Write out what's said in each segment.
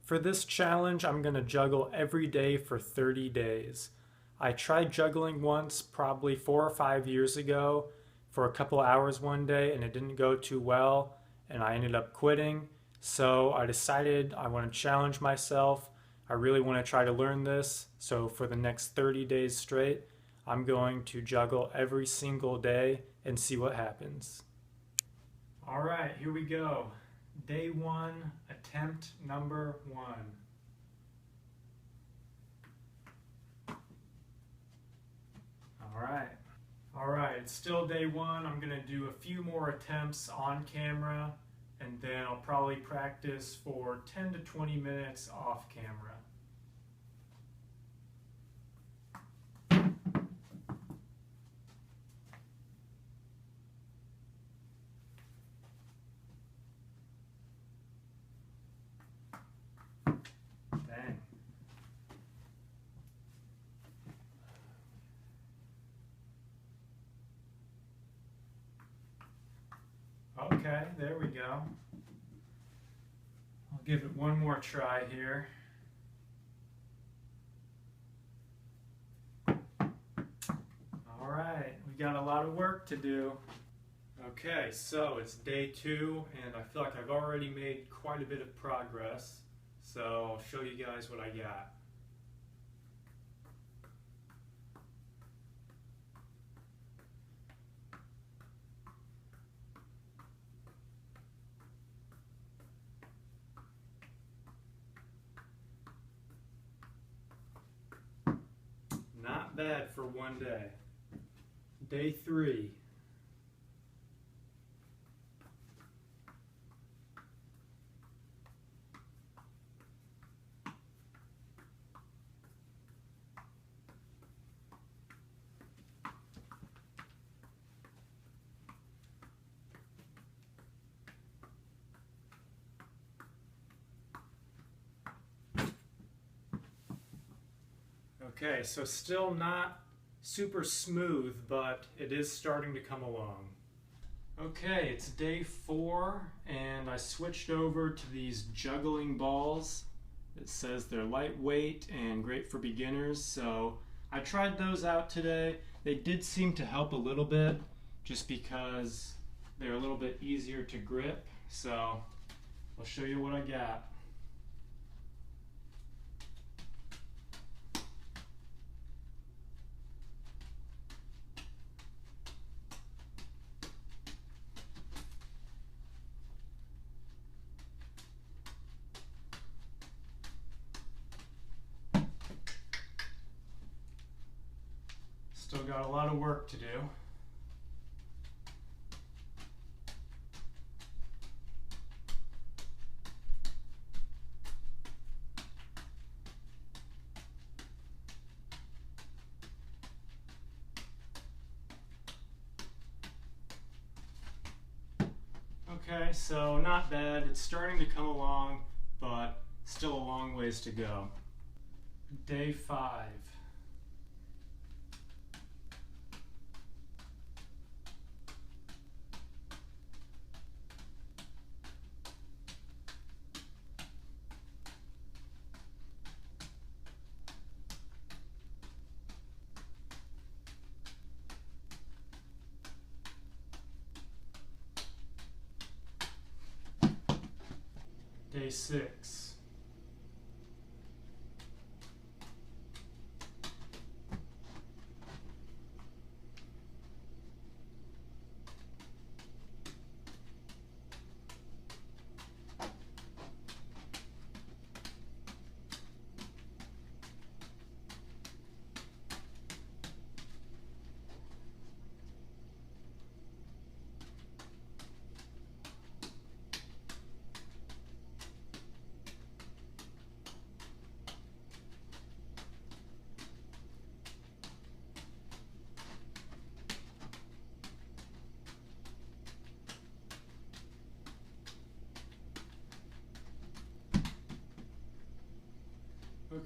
For this challenge, I'm going to juggle every day for 30 days. I tried juggling once, probably 4 or 5 years ago, for a couple hours one day, and it didn't go too well, and I ended up quitting. So I decided I want to challenge myself. I really want to try to learn this. So for the next 30 days straight, I'm going to juggle every single day and see what happens. All right, here we go. Day 1, attempt number 1. All right, it's still day 1. I'm gonna do a few more attempts on camera, and then I'll probably practice for 10 to 20 minutes off camera. Dang. Okay, there we go. I'll give it one more try here. All right, we got a lot of work to do. Okay, so it's day 2, and I feel like I've already made quite a bit of progress. So I'll show you guys what I got. Not bad for one day. Day 3. Okay, so still not super smooth, but it is starting to come along. Okay, it's day 4, and I switched over to these juggling balls. It says they're lightweight and great for beginners, so I tried those out today. They did seem to help a little bit, just because they're a little bit easier to grip, so I'll show you what I got. Still got a lot of work to do. Okay, so not bad. It's starting to come along, but still a long ways to go. Day 5. Day 6.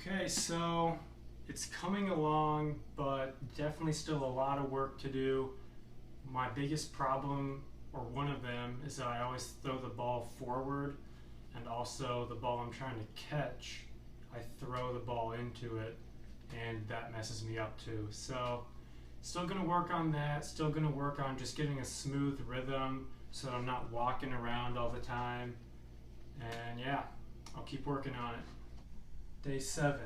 Okay, so it's coming along, but definitely still a lot of work to do. My biggest problem, or one of them, is that I always throw the ball forward, and also the ball I'm trying to catch, I throw the ball into it, and that messes me up too. So still going to work on that, still going to work on just getting a smooth rhythm so that I'm not walking around all the time. And yeah, I'll keep working on it. Day 7.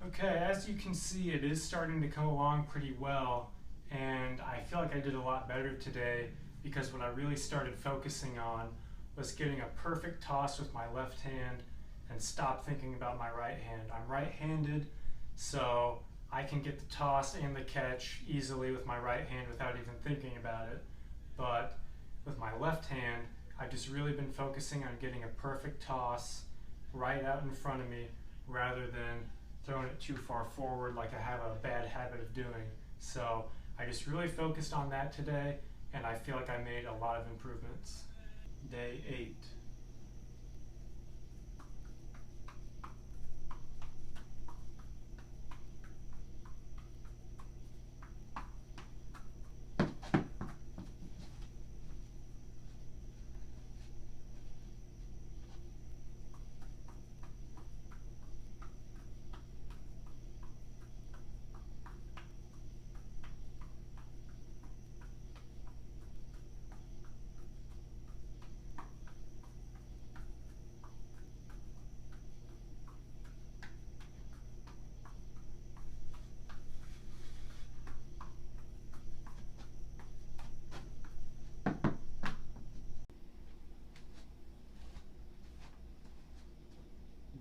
Okay, as you can see, it is starting to come along pretty well, and I feel like I did a lot better today because what I really started focusing on was getting a perfect toss with my left hand and stop thinking about my right hand. I'm right-handed, so I can get the toss and the catch easily with my right hand without even thinking about it. But with my left hand, I've just really been focusing on getting a perfect toss right out in front of me rather than throwing it too far forward like I have a bad habit of doing. So I just really focused on that today, and I feel like I made a lot of improvements. Day 8.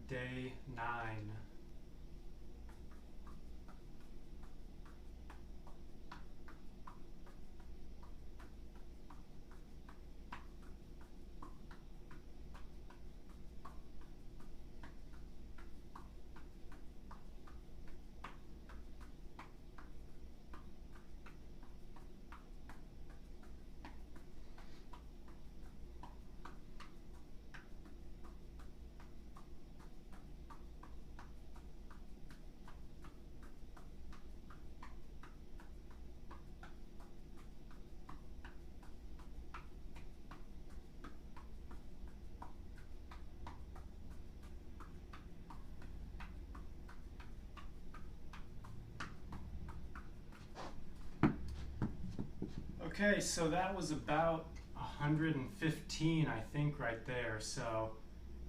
Day 9. Okay, so that was about 115, I think, right there. So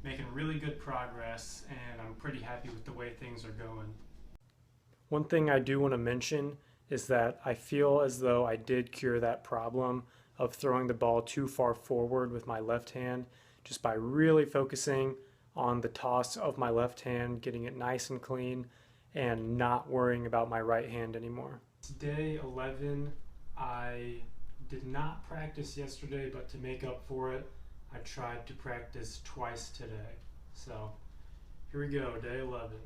making really good progress, and I'm pretty happy with the way things are going. One thing I do want to mention is that I feel as though I did cure that problem of throwing the ball too far forward with my left hand just by really focusing on the toss of my left hand, getting it nice and clean, and not worrying about my right hand anymore. It's day 11. I did not practice yesterday, but to make up for it, I tried to practice twice today. So here we go, day 11.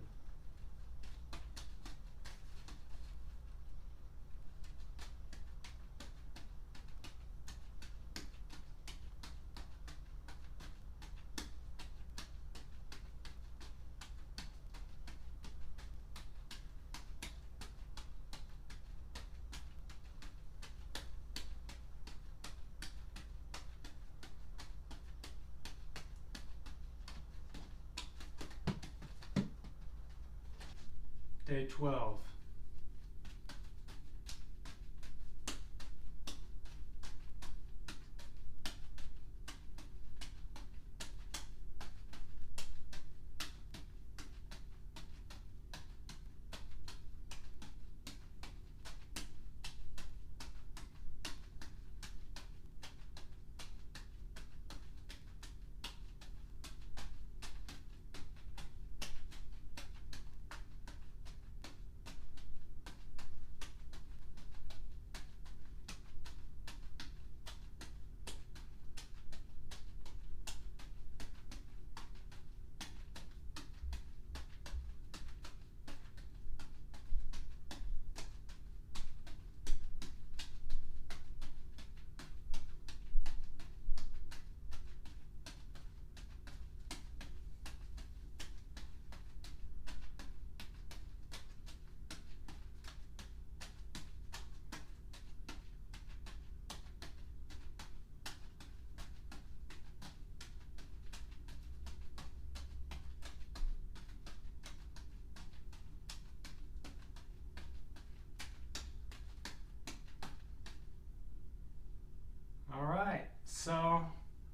Day 12.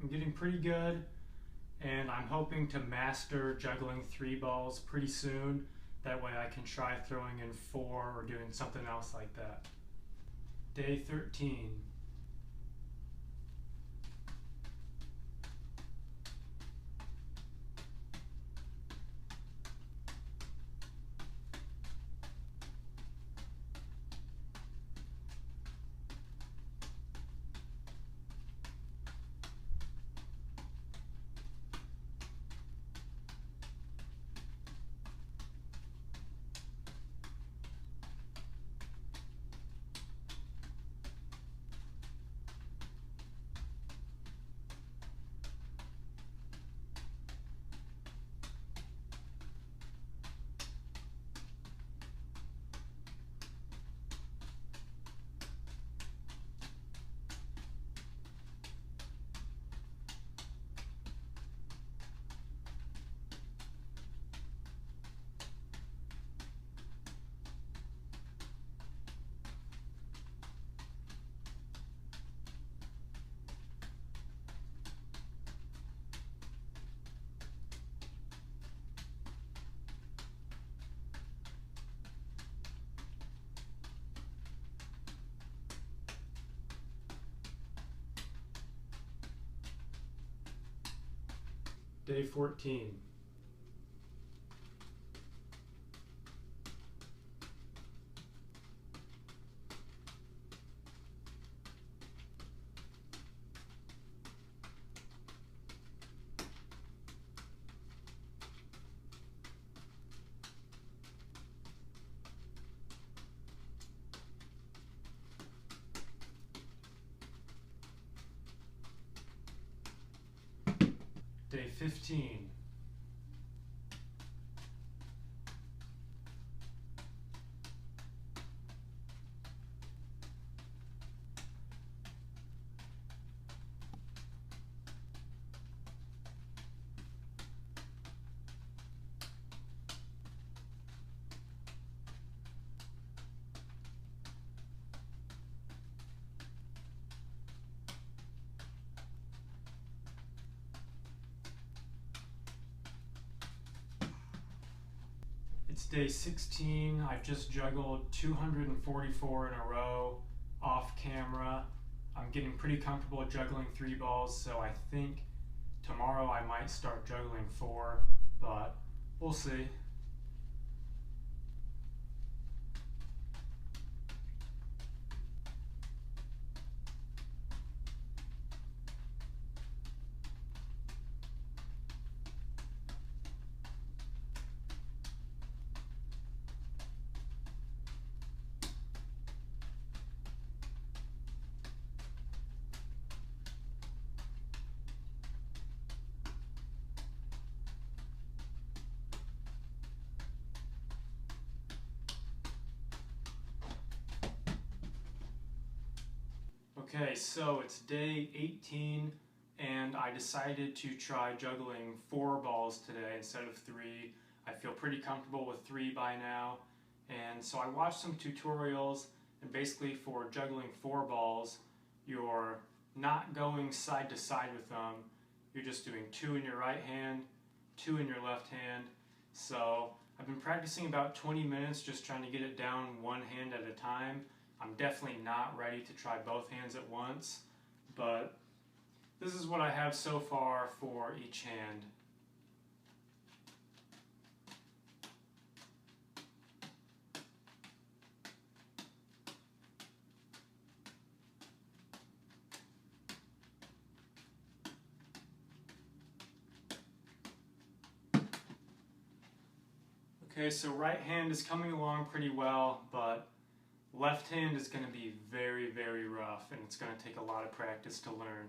getting pretty good, and I'm hoping to master juggling 3 balls pretty soon. That way I can try throwing in 4 or doing something else like that. Day 13. Day 14. Day 15. It's day 16. I've just juggled 244 in a row off camera. I'm getting pretty comfortable juggling 3 balls, so I think tomorrow I might start juggling 4, but we'll see. Okay, so it's day 18, and I decided to try juggling 4 balls today instead of 3. I feel pretty comfortable with 3 by now, and so I watched some tutorials, and basically for juggling 4 balls, you're not going side to side with them. You're just doing 2 in your right hand, 2 in your left hand. So I've been practicing about 20 minutes just trying to get it down one hand at a time. I'm definitely not ready to try both hands at once, but this is what I have so far for each hand. Okay, so right hand is coming along pretty well, but left hand is going to be very, very rough, and it's going to take a lot of practice to learn.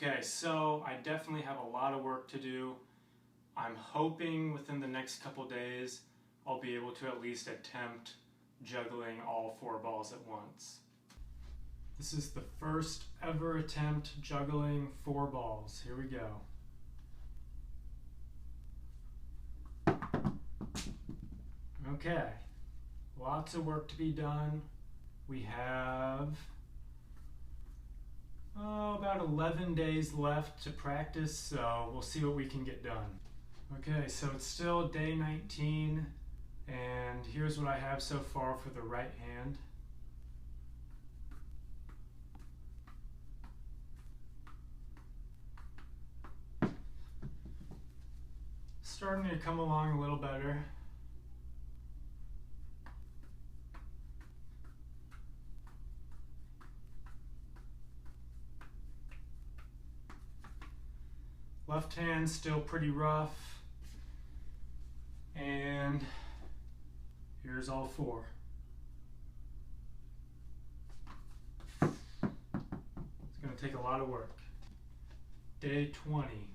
Okay, so I definitely have a lot of work to do. I'm hoping within the next couple days I'll be able to at least attempt juggling all 4 balls at once. This is the first ever attempt juggling 4 balls. Here we go. Okay, lots of work to be done. We have about 11 days left to practice, so we'll see what we can get done. Okay, so it's still day 19, and here's what I have so far for the right hand. Starting to come along a little better. Left hand still pretty rough, and here's all 4. It's going to take a lot of work. Day 20.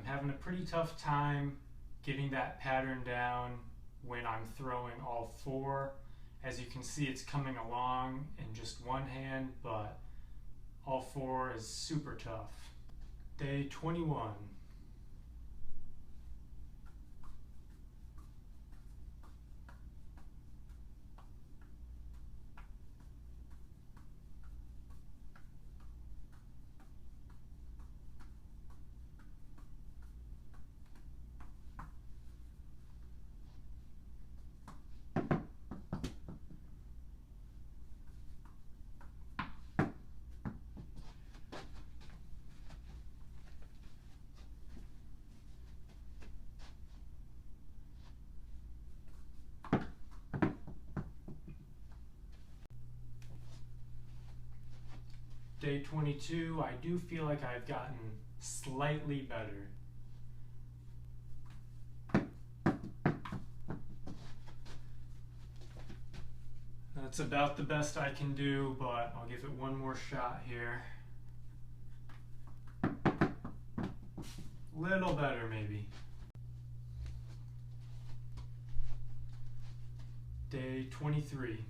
Having a pretty tough time getting that pattern down when I'm throwing all 4. As you can see, it's coming along in just one hand, but all 4 is super tough. Day 21. Day 22, I do feel like I've gotten slightly better. That's about the best I can do, but I'll give it one more shot here. Little better, maybe. Day 23.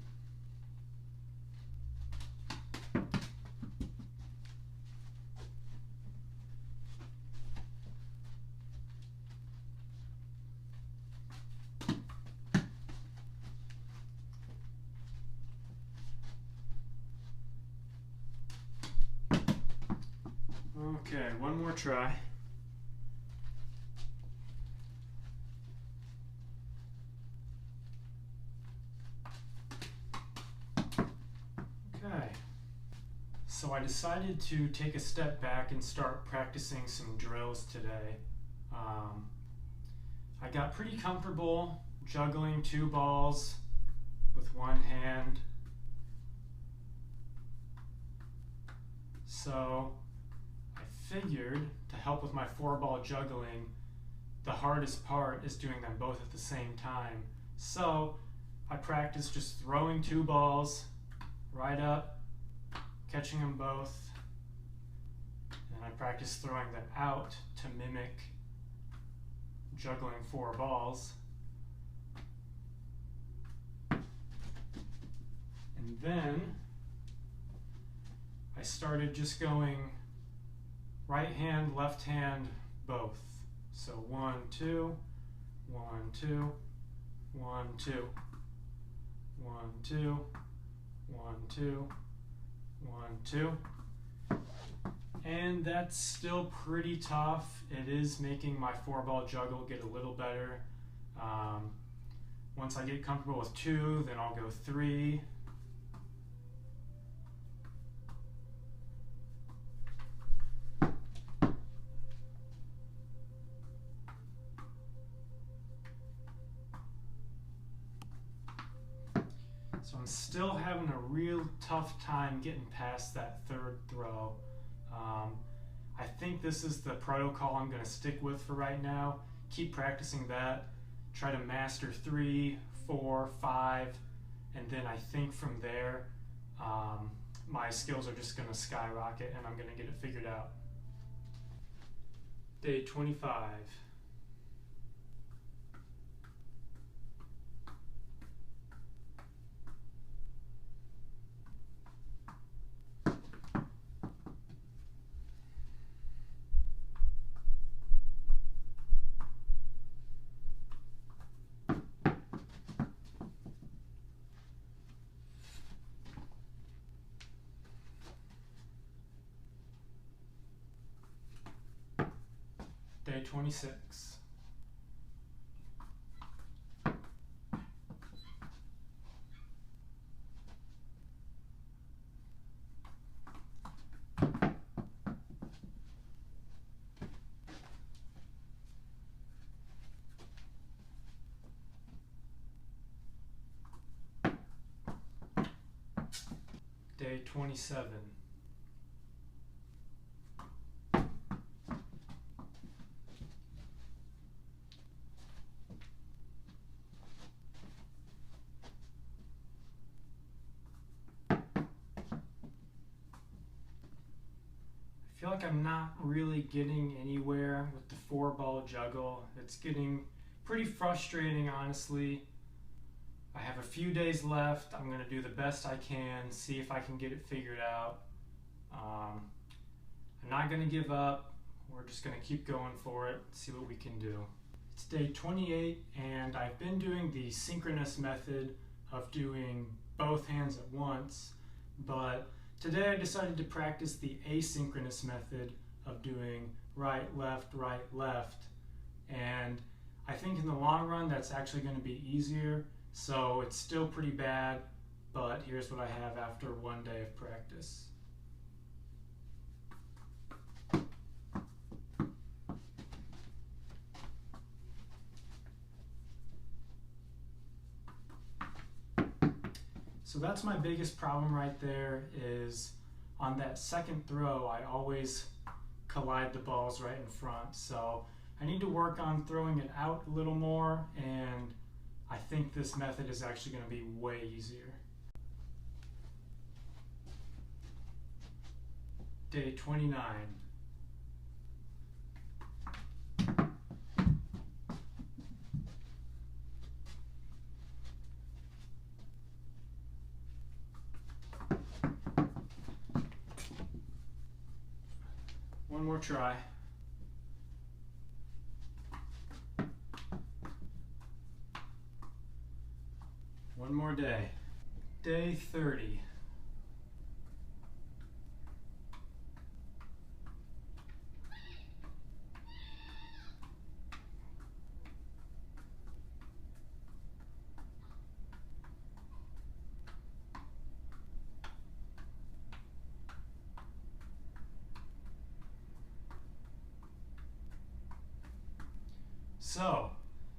Okay, one more try. Okay, so I decided to take a step back and start practicing some drills today. I got pretty comfortable juggling 2 balls with one hand. So I figured to help with my 4-ball juggling, the hardest part is doing them both at the same time. So I practiced just throwing 2 balls right up, catching them both, and I practiced throwing them out to mimic juggling 4 balls. And then I started just going right hand, left hand, both. So 1, 2, 1, 2, 1, 2, 1, 2, 1, 2, 1, 2. And that's still pretty tough. It is making my 4-ball juggle get a little better. Once I get comfortable with 2, then I'll go 3. So I'm still having a real tough time getting past that third throw. I think this is the protocol I'm going to stick with for right now. Keep practicing that. Try to master 3, 4, 5, and then I think from there my skills are just going to skyrocket and I'm going to get it figured out. Day 25. Day 26. Day 27. I feel like I'm not really getting anywhere with the 4-ball juggle. It's getting pretty frustrating, honestly. I have a few days left. I'm going to do the best I can, see if I can get it figured out. I'm not going to give up. We're just going to keep going for it, see what we can do. It's day 28, and I've been doing the synchronous method of doing both hands at once, but today I decided to practice the asynchronous method of doing right, left, and I think in the long run that's actually going to be easier. So it's still pretty bad, but here's what I have after one day of practice. So that's my biggest problem right there, is on that second throw I always collide the balls right in front. So I need to work on throwing it out a little more, and I think this method is actually going to be way easier. Day 29. One more try. One more day. Day 30. So,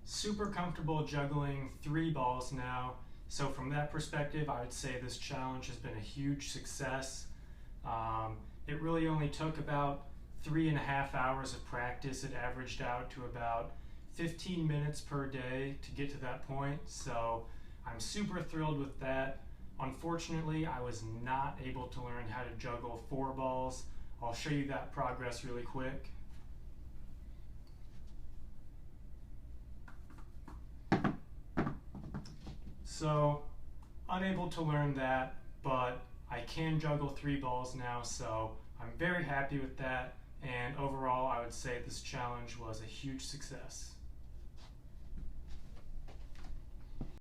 super comfortable juggling 3 balls now. So from that perspective, I would say this challenge has been a huge success. It really only took about 3.5 hours of practice. It averaged out to about 15 minutes per day to get to that point. So I'm super thrilled with that. Unfortunately, I was not able to learn how to juggle 4 balls. I'll show you that progress really quick. So, unable to learn that, but I can juggle 3 balls now, so I'm very happy with that, and overall I would say this challenge was a huge success.